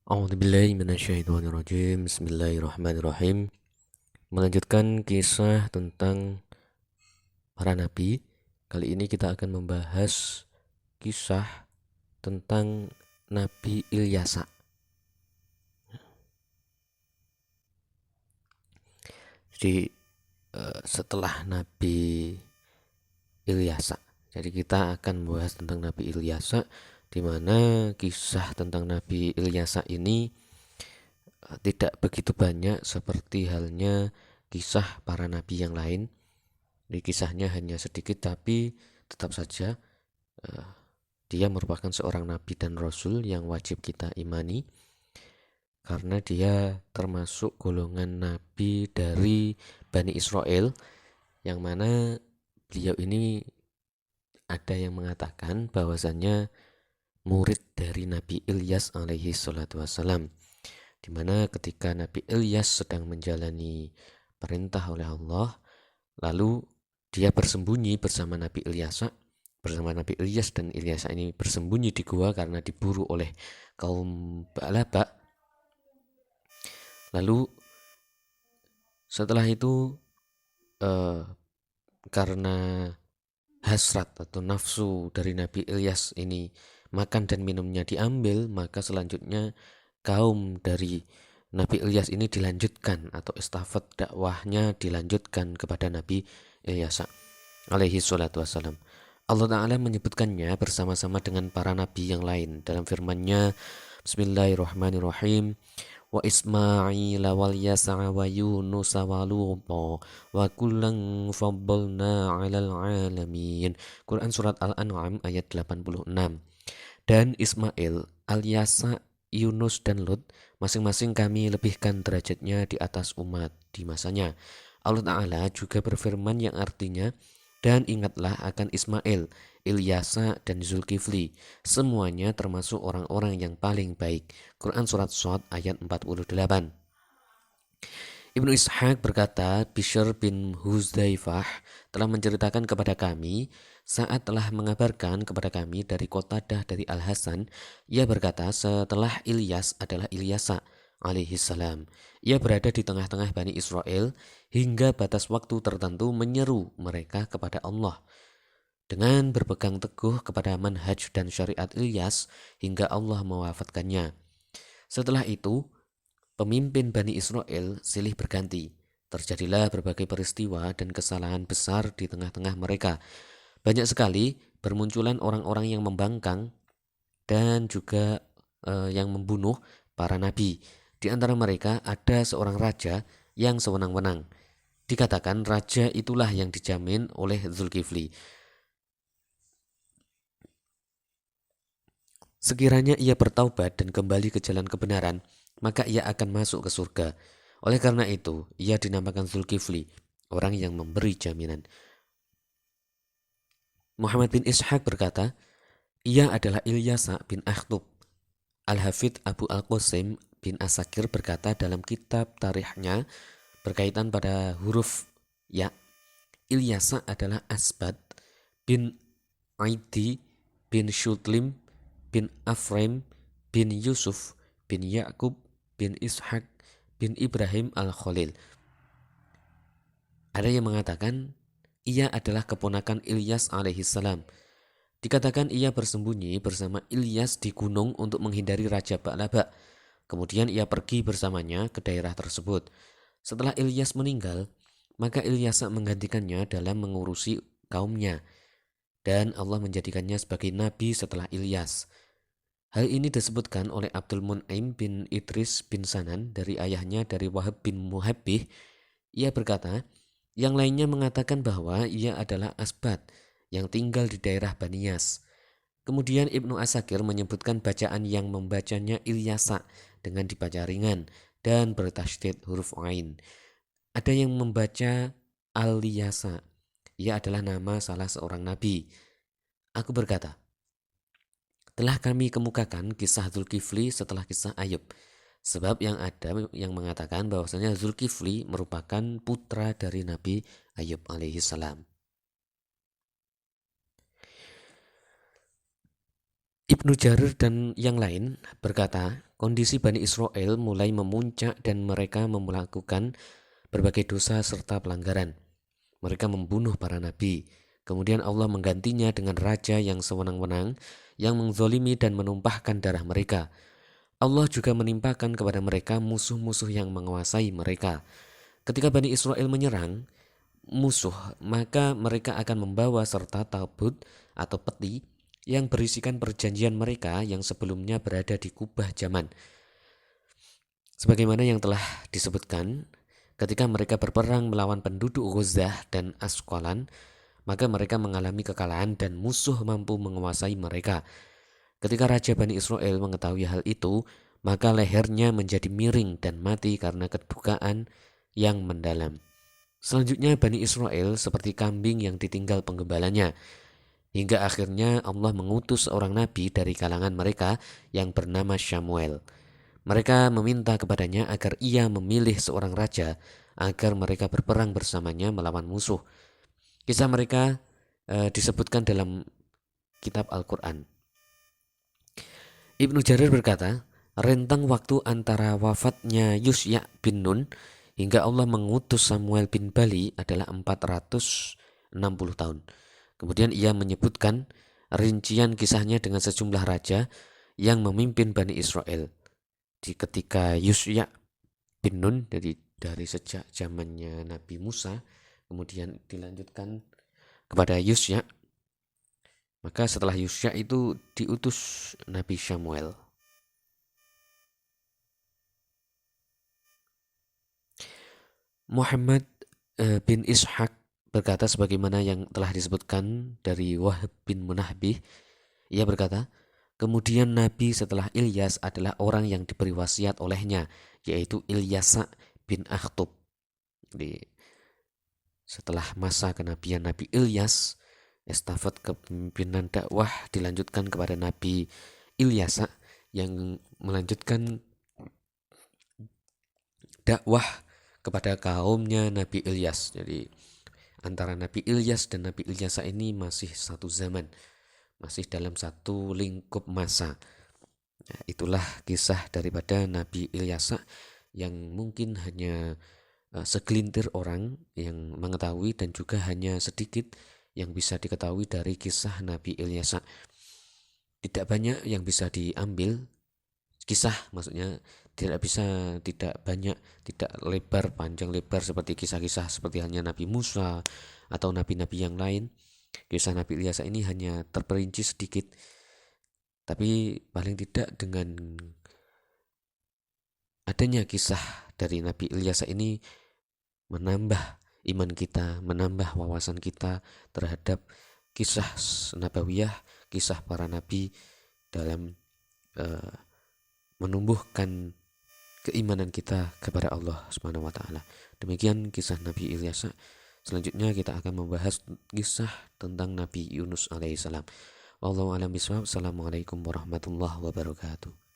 A'udzubillahi minasyaitonirrajim. Bismillahirrahmanirrahim. Melanjutkan kisah tentang para nabi. Kali ini kita akan membahas kisah tentang Nabi Ilyasa. Jadi setelah Nabi Ilyasa, jadi kita akan membahas tentang Nabi Ilyasa, di mana kisah tentang Nabi Ilyasa ini tidak begitu banyak seperti halnya kisah para nabi yang lain. Di kisahnya hanya sedikit, tapi tetap saja dia merupakan seorang nabi dan rasul yang wajib kita imani, karena dia termasuk golongan nabi dari Bani Israel, yang mana beliau ini ada yang mengatakan bahwasannya murid dari Nabi Ilyas alaihi salatu wassalam, di mana ketika Nabi Ilyas sedang menjalani perintah oleh Allah, lalu dia bersembunyi bersama Nabi Ilyas, dan Ilyas ini bersembunyi di gua karena diburu oleh kaum Ba'laba. Lalu setelah itu karena hasrat atau nafsu dari Nabi Ilyas ini makan dan minumnya diambil, maka selanjutnya kaum dari Nabi Ilyas ini dilanjutkan, atau estafet dakwahnya dilanjutkan kepada Nabi Ilyas alaihi salatu wassalam. Allah Ta'ala menyebutkannya bersama-sama dengan para nabi yang lain dalam firman-Nya, Bismillahirrahmanirrahim, wa Ismail wal Yasa wa Yunus wa Luta wa kullan faddalna 'alal 'alamin. Quran surat Al-An'am ayat 86. Dan Ismail, Al-Yasa, Yunus dan Lut, masing-masing kami lebihkan derajatnya di atas umat di masanya. Allah Ta'ala juga berfirman yang artinya, dan ingatlah akan Ismail, Ilyasa, dan Zulkifli. Semuanya termasuk orang-orang yang paling baik. Quran surat Shad ayat 48. Ibnu Ishaq berkata, Bishr bin Huzdaifah telah menceritakan kepada kami saat telah mengabarkan kepada kami dari Qatadah dari Al-Hasan. Ia berkata, setelah Ilyas adalah Ilyasa alaihi salam. Ia berada di tengah-tengah Bani Israel hingga batas waktu tertentu menyeru mereka kepada Allah dengan berpegang teguh kepada manhaj dan syariat Ilyas hingga Allah mewafatkannya. Setelah itu, pemimpin Bani Israel silih berganti. Terjadilah berbagai peristiwa dan kesalahan besar di tengah-tengah mereka. Banyak sekali bermunculan orang-orang yang membangkang dan juga yang membunuh para nabi. Di antara mereka ada seorang raja yang sewenang-wenang. Dikatakan raja itulah yang dijamin oleh Zulkifli. Sekiranya ia bertaubat dan kembali ke jalan kebenaran, maka ia akan masuk ke surga. Oleh karena itu, ia dinamakan Zulkifli, orang yang memberi jaminan. Muhammad bin Ishaq berkata, ia adalah Ilyasa bin Akhtub. Al-Hafidh Abu Al-Qasim bin Asakir berkata dalam kitab tarikhnya berkaitan pada huruf ya, Ilyasa adalah Asbad bin Aidi bin Shutlim bin Afraim bin Yusuf bin Yakub bin Ishaq bin Ibrahim Al-Khalil. Ada yang mengatakan ia adalah keponakan Ilyas alaihissalam. Dikatakan ia bersembunyi bersama Ilyas di gunung untuk menghindari Raja Ba'laba. Kemudian ia pergi bersamanya ke daerah tersebut. Setelah Ilyas meninggal, maka Ilyas menggantikannya dalam mengurusi kaumnya. Dan Allah menjadikannya sebagai nabi setelah Ilyas. Hal ini disebutkan oleh Abdul Mun'im bin Idris bin Sanan dari ayahnya dari Wahab bin Muhabbih. Ia berkata, yang lainnya mengatakan bahwa ia adalah Asbat yang tinggal di daerah Baniyas. Kemudian Ibnu Asakir menyebutkan bacaan yang membacanya Ilyasa dengan dibaca ringan dan bertasydid huruf ain. Ada yang membaca Al-Yasa. Ia adalah nama salah seorang nabi. Aku berkata, telah kami kemukakan kisah Zulkifli setelah kisah Ayub. Sebab yang ada yang mengatakan bahwasanya Zulkifli merupakan putra dari Nabi Ayub alaihi salam. Ibnu Jarir dan yang lain berkata, kondisi Bani Israel mulai memuncak dan mereka melakukan berbagai dosa serta pelanggaran. Mereka membunuh para nabi. Kemudian Allah menggantinya dengan raja yang sewenang-wenang, yang menzolimi dan menumpahkan darah mereka. Allah juga menimpakan kepada mereka musuh-musuh yang menguasai mereka. Ketika Bani Israel menyerang musuh, maka mereka akan membawa serta tabut atau peti yang berisikan perjanjian mereka yang sebelumnya berada di kubah zaman. Sebagaimana yang telah disebutkan, ketika mereka berperang melawan penduduk Ghuzah dan Asqalan, maka mereka mengalami kekalahan dan musuh mampu menguasai mereka. Ketika Raja Bani Israel mengetahui hal itu, maka lehernya menjadi miring dan mati karena kedukaan yang mendalam. Selanjutnya Bani Israel seperti kambing yang ditinggal penggembalanya. Hingga akhirnya Allah mengutus seorang nabi dari kalangan mereka yang bernama Syamuel. Mereka meminta kepadanya agar ia memilih seorang raja agar mereka berperang bersamanya melawan musuh. Kisah mereka disebutkan dalam kitab Al-Quran. Ibnu Jarir berkata, rentang waktu antara wafatnya Yusya bin Nun hingga Allah mengutus Samuel bin Bali adalah 460 tahun. Kemudian ia menyebutkan rincian kisahnya dengan sejumlah raja yang memimpin Bani Israel. Ketika Yusya bin Nun, dari sejak zamannya Nabi Musa, kemudian dilanjutkan kepada Yusya, maka setelah Yusya itu diutus Nabi Samuel. Muhammad bin Ishaq berkata sebagaimana yang telah disebutkan dari Wahb bin Munahbih. Ia berkata, kemudian Nabi setelah Ilyas adalah orang yang diberi wasiat olehnya, yaitu Ilyasa bin Akhtub. Jadi, setelah masa kenabian Nabi Ilyas, estafet kepemimpinan dakwah dilanjutkan kepada Nabi Ilyasa yang melanjutkan dakwah kepada kaumnya Nabi Ilyas. Jadi antara Nabi Ilyas dan Nabi Ilyasa ini masih satu zaman, masih dalam satu lingkup masa. Nah, itulah kisah daripada Nabi Ilyasa yang mungkin hanya segelintir orang yang mengetahui dan juga hanya sedikit yang bisa diketahui dari kisah Nabi Ilyasa. Tidak banyak yang bisa diambil kisah, maksudnya tidak banyak, tidak lebar, panjang lebar seperti kisah-kisah seperti hanya Nabi Musa atau nabi-nabi yang lain. Kisah Nabi Ilyasa ini hanya terperinci sedikit, tapi paling tidak dengan adanya kisah dari Nabi Ilyasa ini menambah iman kita, menambah wawasan kita terhadap kisah nabawiyah, kisah para nabi dalam menumbuhkan keimanan kita kepada Allah Subhanahu wa taala. Demikian kisah Nabi Ilyasa. Selanjutnya kita akan membahas kisah tentang Nabi Yunus alaihissalam. Wallahu a'lam bishawab. Assalamualaikum warahmatullahi wabarakatuh.